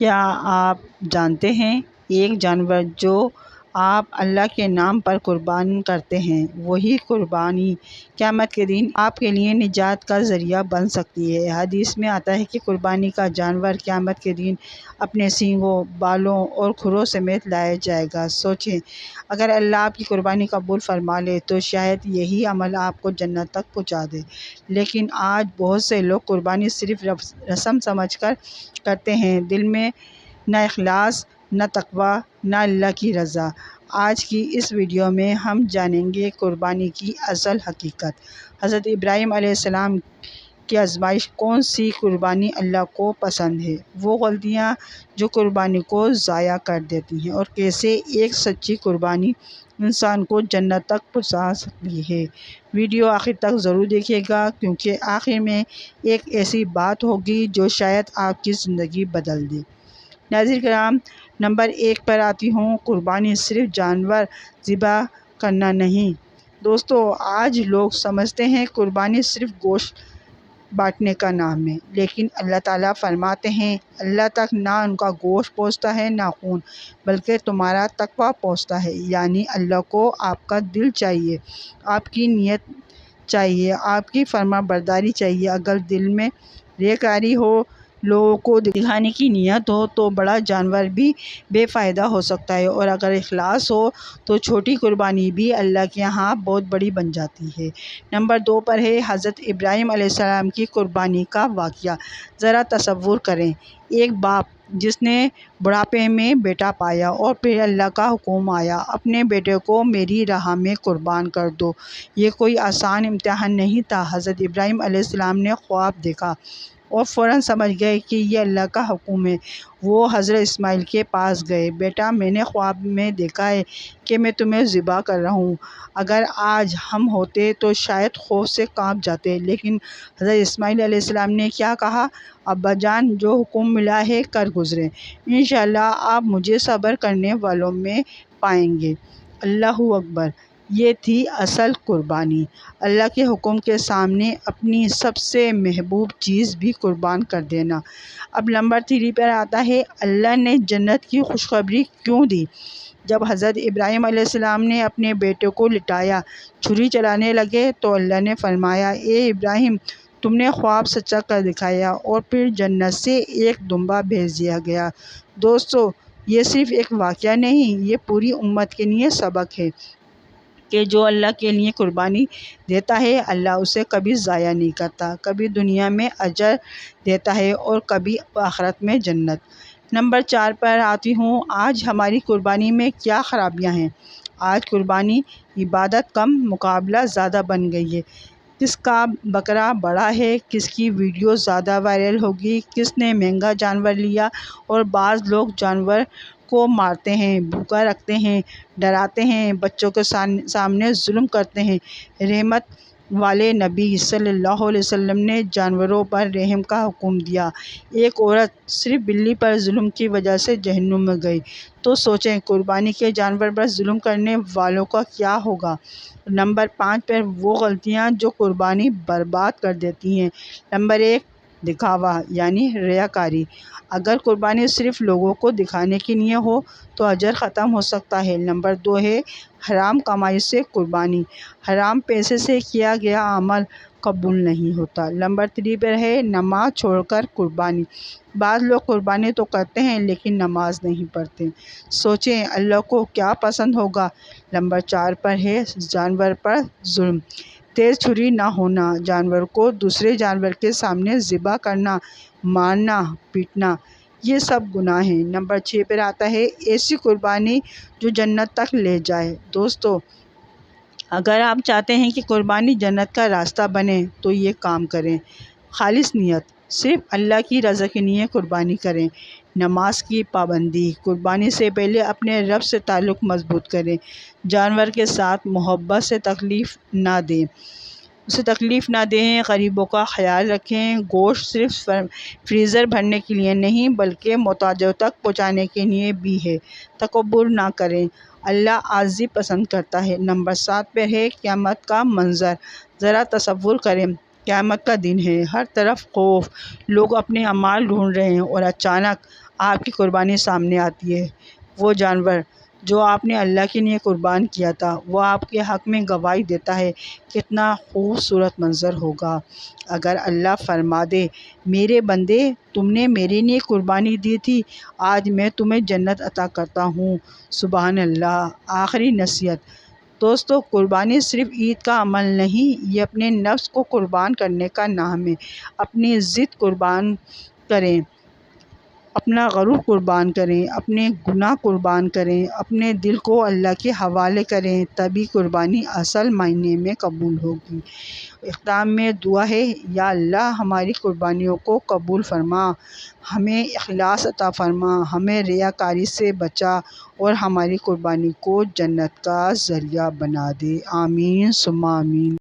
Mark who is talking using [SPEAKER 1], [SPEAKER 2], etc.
[SPEAKER 1] کیا آپ جانتے ہیں ایک جانور جو آپ اللہ کے نام پر قربان کرتے ہیں وہی قربانی قیامت کے دن آپ کے لیے نجات کا ذریعہ بن سکتی ہے۔ حدیث میں آتا ہے کہ قربانی کا جانور قیامت کے دن اپنے سینگوں، بالوں اور کھروں سمیت لایا جائے گا۔ سوچیں، اگر اللہ آپ کی قربانی قبول فرما لے تو شاید یہی عمل آپ کو جنت تک پہنچا دے۔ لیکن آج بہت سے لوگ قربانی صرف رسم سمجھ کر کرتے ہیں، دل میں نہ اخلاص، نہ تقویٰ، نہ اللہ کی رضا۔ آج کی اس ویڈیو میں ہم جانیں گے قربانی کی اصل حقیقت۔ حضرت ابراہیم علیہ السلام کی آزمائش، کون سی قربانی اللہ کو پسند ہے، وہ غلطیاں جو قربانی کو ضائع کر دیتی ہیں، اور کیسے ایک سچی قربانی انسان کو جنت تک پہنچا سکتی ہے۔ ویڈیو آخر تک ضرور دیکھیے گا، کیونکہ آخر میں ایک ایسی بات ہوگی جو شاید آپ کی زندگی بدل دے۔ ناظرین کرام، نمبر 1 پر آتی ہوں، قربانی صرف جانور ذبح کرنا نہیں۔ دوستو، آج لوگ سمجھتے ہیں قربانی صرف گوشت بانٹنے کا نام ہے، لیکن اللہ تعالیٰ فرماتے ہیں اللہ تک نہ ان کا گوشت پہنچتا ہے نہ خون، بلکہ تمہارا تقویٰ پہنچتا ہے۔ یعنی اللہ کو آپ کا دل چاہیے، آپ کی نیت چاہیے، آپ کی فرما برداری چاہیے۔ اگر دل میں ریاکاری ہو، لوگوں کو دکھانے کی نیت ہو تو بڑا جانور بھی بے فائدہ ہو سکتا ہے، اور اگر اخلاص ہو تو چھوٹی قربانی بھی اللہ کے ہاں بہت بڑی بن جاتی ہے۔ نمبر 2 پر ہے حضرت ابراہیم علیہ السلام کی قربانی کا واقعہ۔ ذرا تصور کریں، ایک باپ جس نے بڑھاپے میں بیٹا پایا اور پھر اللہ کا حکم آیا اپنے بیٹے کو میری راہ میں قربان کر دو۔ یہ کوئی آسان امتحان نہیں تھا۔ حضرت ابراہیم علیہ السلام نے خواب دیکھا اور فوراً سمجھ گئے کہ یہ اللہ کا حکم ہے۔ وہ حضرت اسماعیل کے پاس گئے، بیٹا میں نے خواب میں دیکھا ہے کہ میں تمہیں ذبح کر رہا ہوں۔ اگر آج ہم ہوتے تو شاید خوف سے کانپ جاتے، لیکن حضرت اسماعیل علیہ السلام نے کیا کہا؟ ابا جان، جو حکم ملا ہے کر گزریں، انشاءاللہ آپ مجھے صبر کرنے والوں میں پائیں گے۔ اللہ اکبر! یہ تھی اصل قربانی، اللہ کے حکم کے سامنے اپنی سب سے محبوب چیز بھی قربان کر دینا۔ اب نمبر 3 پر آتا ہے اللہ نے جنت کی خوشخبری کیوں دی۔ جب حضرت ابراہیم علیہ السلام نے اپنے بیٹے کو لٹایا، چھری چلانے لگے تو اللہ نے فرمایا، اے ابراہیم، تم نے خواب سچا کر دکھایا، اور پھر جنت سے ایک دمبا بھیج دیا گیا۔ دوستو، یہ صرف ایک واقعہ نہیں، یہ پوری امت کے لیے سبق ہے کہ جو اللہ کے لیے قربانی دیتا ہے اللہ اسے کبھی ضائع نہیں کرتا، کبھی دنیا میں اجر دیتا ہے اور کبھی آخرت میں جنت۔ نمبر 4 پر آتی ہوں، آج ہماری قربانی میں کیا خرابیاں ہیں۔ آج قربانی عبادت کم، مقابلہ زیادہ بن گئی ہے۔ کس کا بکرا بڑا ہے، کس کی ویڈیو زیادہ وائرل ہوگی، کس نے مہنگا جانور لیا، اور بعض لوگ جانور کو مارتے ہیں، بھوکا رکھتے ہیں، ڈراتے ہیں، بچوں کے سامنے ظلم کرتے ہیں۔ رحمت والے نبی صلی اللہ علیہ وسلم نے جانوروں پر رحم کا حکم دیا۔ ایک عورت صرف بلی پر ظلم کی وجہ سے جہنم میں گئی، تو سوچیں قربانی کے جانور پر ظلم کرنے والوں کا کیا ہوگا۔ نمبر 5 پر وہ غلطیاں جو قربانی برباد کر دیتی ہیں۔ نمبر 1، دکھاوا یعنی ریاکاری۔ اگر قربانی صرف لوگوں کو دکھانے کے لیے ہو تو اجر ختم ہو سکتا ہے۔ نمبر 2 ہے حرام کمائی سے قربانی۔ حرام پیسے سے کیا گیا عمل قبول نہیں ہوتا۔ نمبر 3 پر ہے نماز چھوڑ کر قربانی۔ بعض لوگ قربانی تو کرتے ہیں لیکن نماز نہیں پڑھتے، سوچیں اللہ کو کیا پسند ہوگا۔ نمبر 4 پر ہے جانور پر ظلم۔ تیز چھری نہ ہونا، جانور کو دوسرے جانور کے سامنے ذبح کرنا، مارنا، پیٹنا، یہ سب گناہ ہیں۔ نمبر 6 پر آتا ہے ایسی قربانی جو جنت تک لے جائے۔ دوستو، اگر آپ چاہتے ہیں کہ قربانی جنت کا راستہ بنے تو یہ کام کریں۔ خالص نیت، صرف اللہ کی رضا کے لیے قربانی کریں۔ نماز کی پابندی، قربانی سے پہلے اپنے رب سے تعلق مضبوط کریں۔ جانور کے ساتھ محبت سے تکلیف نہ دیں، غریبوں کا خیال رکھیں۔ گوشت صرف فریزر بھرنے کے لیے نہیں بلکہ محتاجوں تک پہنچانے کے لیے بھی ہے۔ تکبر نہ کریں، اللہ عاجزی پسند کرتا ہے۔ نمبر 7 پر ہے قیامت کا منظر۔ ذرا تصور کریں، قیامت کا دن ہے، ہر طرف خوف، لوگ اپنے اعمال ڈھونڈ رہے ہیں، اور اچانک آپ کی قربانی سامنے آتی ہے۔ وہ جانور جو آپ نے اللہ کے لیے قربان کیا تھا وہ آپ کے حق میں گواہی دیتا ہے۔ کتنا خوبصورت منظر ہوگا اگر اللہ فرما دے میرے بندے تم نے میرے لیے قربانی دی تھی، آج میں تمہیں جنت عطا کرتا ہوں۔ سبحان اللہ۔ آخری نصیحت دوستو، قربانی صرف عید کا عمل نہیں، یہ اپنے نفس کو قربان کرنے کا نام ہے۔ اپنی ضد قربان کریں، اپنا غرور قربان کریں، اپنے گناہ قربان کریں، اپنے دل کو اللہ کے حوالے کریں، تبھی قربانی اصل معنی میں قبول ہوگی۔ اختتام میں دعا ہے، یا اللہ ہماری قربانیوں کو قبول فرما، ہمیں اخلاص عطا فرما، ہمیں ریاکاری سے بچا اور ہماری قربانی کو جنت کا ذریعہ بنا دے۔ آمین ثم آمین۔